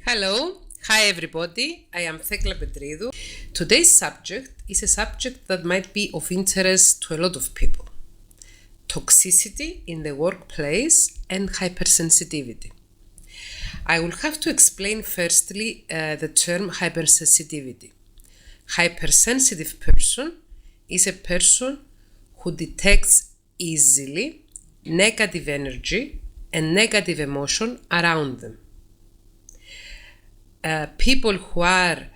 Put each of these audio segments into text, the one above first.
Hello, hi everybody, I am Thekla Petridou. Today's subject is a subject that might be of interest to a lot of people. Toxicity in the workplace and hypersensitivity. I will have to explain firstly the term hypersensitivity. Hypersensitive person is a person who detects easily negative energy and negative emotion around them. People who are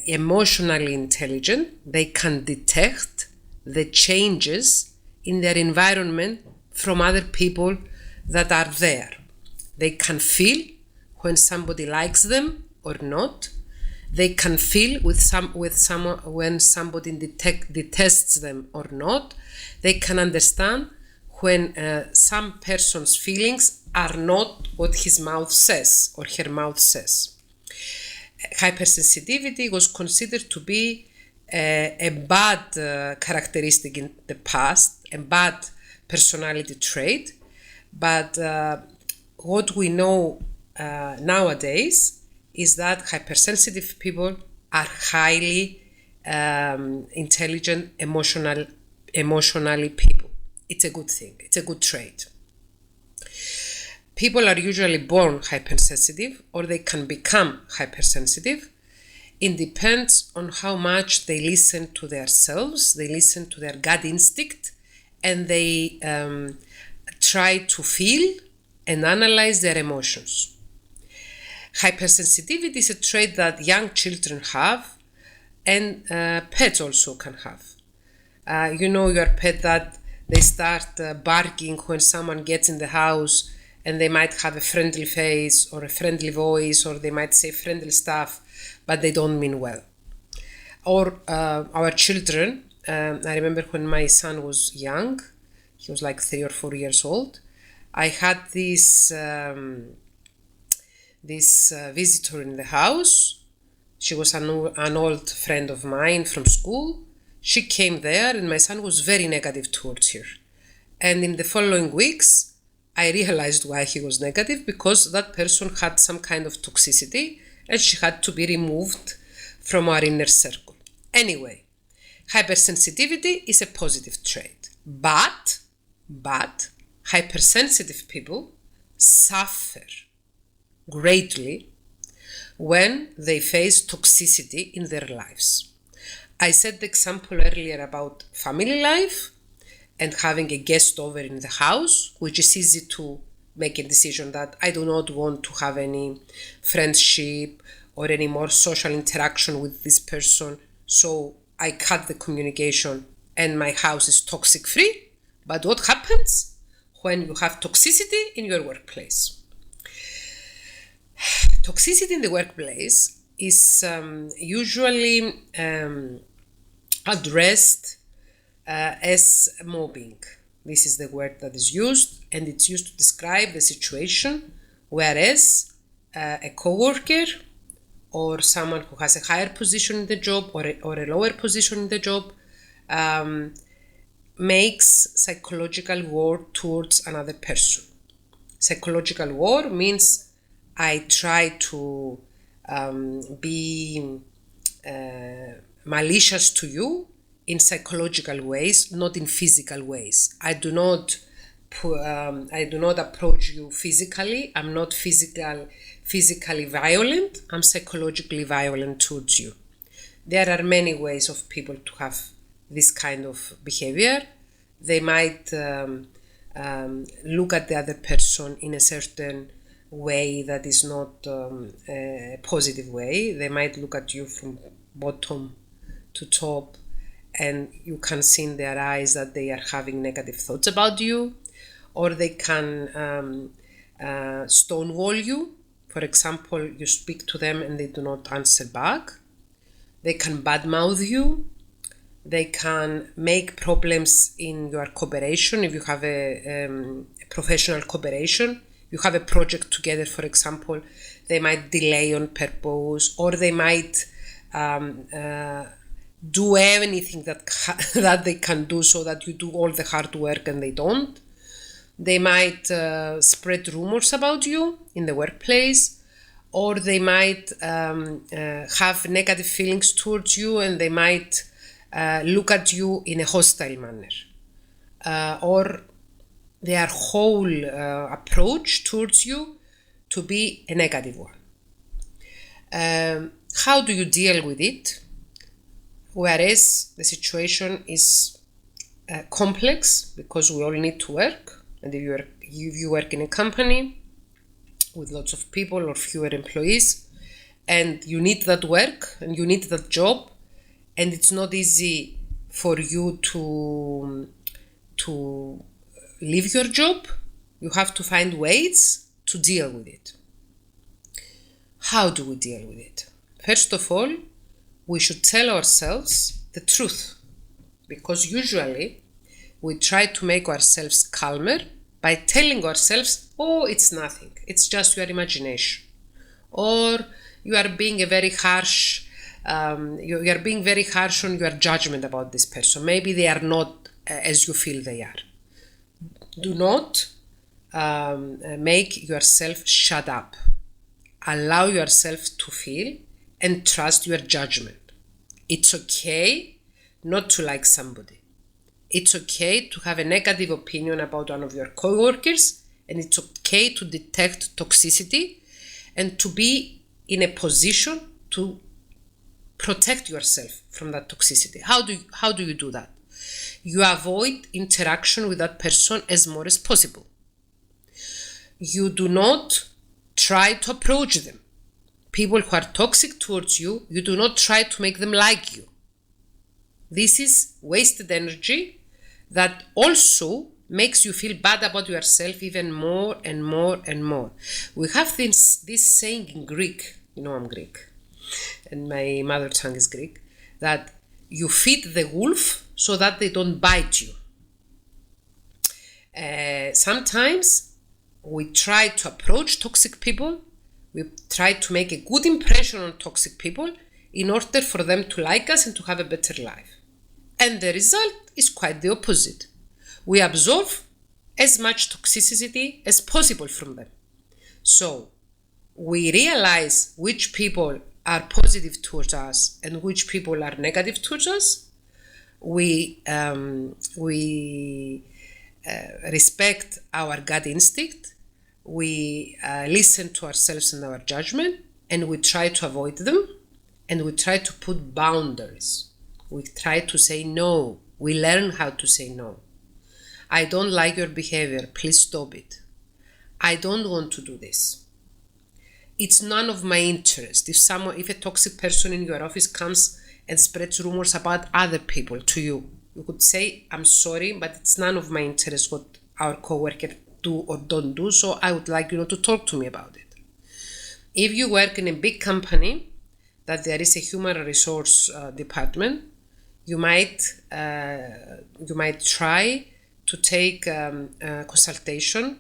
emotionally intelligent, they can detect the changes in their environment from other people that are there. They can feel when somebody likes them or not. They can feel when somebody detests them or not. They can understand when some person's feelings are not what his mouth says or her mouth says. Hypersensitivity was considered to be a bad characteristic in the past, a bad personality trait, but what we know nowadays is that hypersensitive people are highly intelligent, emotionally people. It's a good thing. It's a good trait. People are usually born hypersensitive or they can become hypersensitive. It depends on how much they listen to themselves, they listen to their gut instinct, and they try to feel and analyze their emotions. Hypersensitivity is a trait that young children have and pets also can have. Your pet that they start barking when someone gets in the house, and they might have a friendly face or a friendly voice, or they might say friendly stuff, but they don't mean well. Or our children, I remember when my son was young, he was like 3 or 4 years old, I had this visitor in the house. She was an old friend of mine from school. She came there and my son was very negative towards her. And in the following weeks, I realized why he was negative, because that person had some kind of toxicity and she had to be removed from our inner circle. Anyway, hypersensitivity is a positive trait, but hypersensitive people suffer greatly when they face toxicity in their lives. I said the example earlier about family life and having a guest over in the house, which is easy to make a decision that I do not want to have any friendship or any more social interaction with this person, so I cut the communication and my house is toxic free. But what happens when you have toxicity in your workplace? Toxicity in the workplace is usually addressed as mobbing. This is the word that is used, and it's used to describe the situation whereas a co-worker or someone who has a higher position in the job or a lower position in the job makes psychological war towards another person. Psychological war means I try to be malicious to you in psychological ways, not in physical ways. I do not approach you physically. I'm not physically violent. I'm psychologically violent towards you. There are many ways of people to have this kind of behavior. They might look at the other person in a certain way that is not a positive way. They might look at you from bottom to top, and you can see in their eyes that they are having negative thoughts about you, or they can stonewall you. For example, you speak to them and they do not answer back. They can badmouth you. They can make problems in your cooperation. If you have a professional cooperation, you have a project together, for example, they might delay on purpose, or they might do anything that they can do so that you do all the hard work and they don't. They might spread rumors about you in the workplace, or they might have negative feelings towards you, and they might look at you in a hostile manner, or their whole approach towards you to be a negative one. How do you deal with it? Whereas the situation is complex, because we all need to work, and if you work in a company with lots of people or fewer employees, and you need that work and you need that job, and it's not easy for you to leave your job, you have to find ways to deal with it. How do we deal with it? First of all, we should tell ourselves the truth, because usually we try to make ourselves calmer by telling ourselves, oh, it's nothing, it's just your imagination, or you are being you are being very harsh on your judgment about this person. Maybe they are not as you feel they are. Do not make yourself shut up. Allow yourself to feel and trust your judgment. It's okay not to like somebody. It's okay to have a negative opinion about one of your coworkers, and it's okay to detect toxicity and to be in a position to protect yourself from that toxicity. How do you do that? You avoid interaction with that person as more as possible. You do not try to approach them. People who are toxic towards you, you do not try to make them like you. This is wasted energy that also makes you feel bad about yourself even more and more and more. We have this saying in Greek, you know I'm Greek, and my mother tongue is Greek, that you feed the wolf so that they don't bite you. Sometimes we try to approach toxic people, we try to make a good impression on toxic people in order for them to like us and to have a better life. And the result is quite the opposite. We absorb as much toxicity as possible from them. So we realize which people are positive towards us and which people are negative towards us. We respect our gut instinct. We listen to ourselves and our judgment, and we try to avoid them, and we try to put boundaries. We try to say no. We learn how to say no. I don't like your behavior. Please stop it. I don't want to do this. It's none of my interest. If a toxic person in your office comes and spreads rumors about other people to you, you could say, I'm sorry, but it's none of my interest what our coworker do or don't do, so I would like you not to talk to me about it. If you work in a big company that there is a human resource department, you might try to take consultation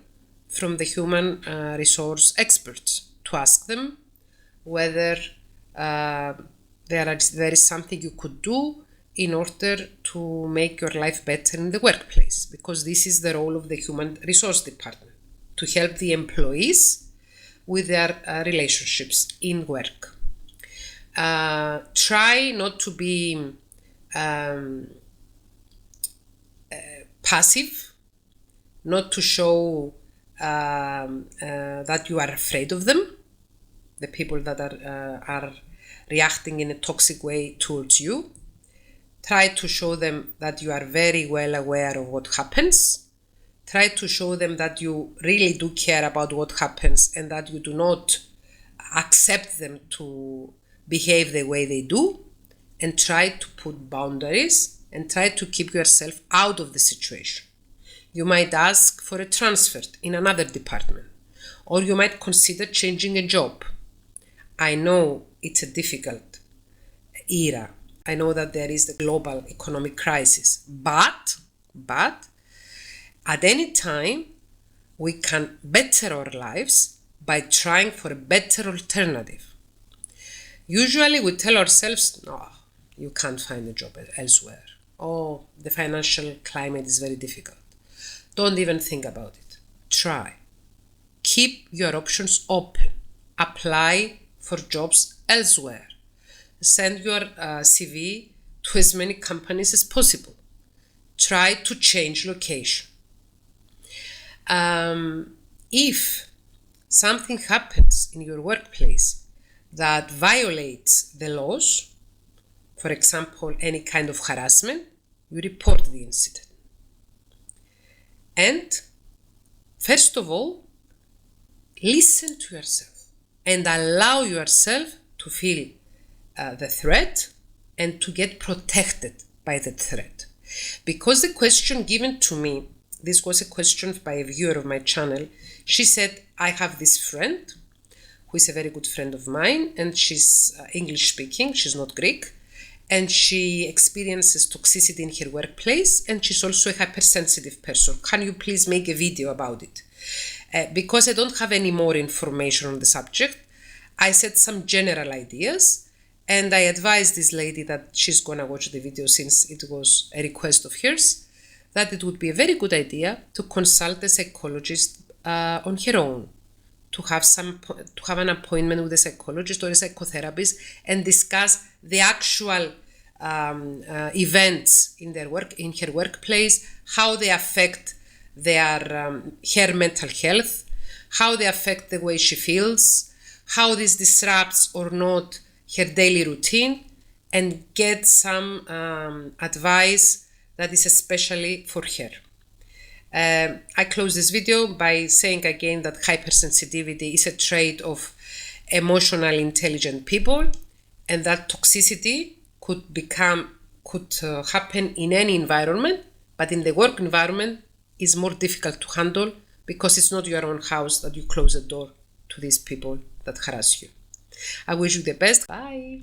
from the human resource experts to ask them whether there is something you could do in order to make your life better in the workplace, because this is the role of the human resource department, to help the employees with their relationships in work. Try not to be passive, not to show that you are afraid of them, the people that are reacting in a toxic way towards you. Try to show them that you are very well aware of what happens. Try to show them that you really do care about what happens and that you do not accept them to behave the way they do, and try to put boundaries and try to keep yourself out of the situation. You might ask for a transfer in another department, or you might consider changing a job. I know it's a difficult era. I know that there is the global economic crisis, but at any time we can better our lives by trying for a better alternative. Usually we tell ourselves, no, you can't find a job elsewhere. Oh, the financial climate is very difficult. Don't even think about it. try. Keep your options open. Apply for jobs elsewhere. Send your CV to as many companies as possible. Try to change location. If something happens in your workplace that violates the laws, for example, any kind of harassment, you report the incident. And first of all, listen to yourself and allow yourself to feel the threat and to get protected by the threat. Because the question given to me, this was a question by a viewer of my channel. She said, I have this friend who is a very good friend of mine, and she's English speaking, she's not Greek, and she experiences toxicity in her workplace, and she's also a hypersensitive person. Can you please make a video about it? Because I don't have any more information on the subject, I said some general ideas, and I advised this lady that she's gonna watch the video since it was a request of hers, that it would be a very good idea to consult a psychologist on her own, to have an appointment with a psychologist or a psychotherapist and discuss the actual events in her workplace, how they affect her mental health, how they affect the way she feels, how this disrupts or not her daily routine, and get some advice that is especially for her. I close this video by saying again that hypersensitivity is a trait of emotionally intelligent people, and that toxicity could happen in any environment, but in the work environment is more difficult to handle because it's not your own house that you close the door to these people that harass you. I wish you the best. Bye.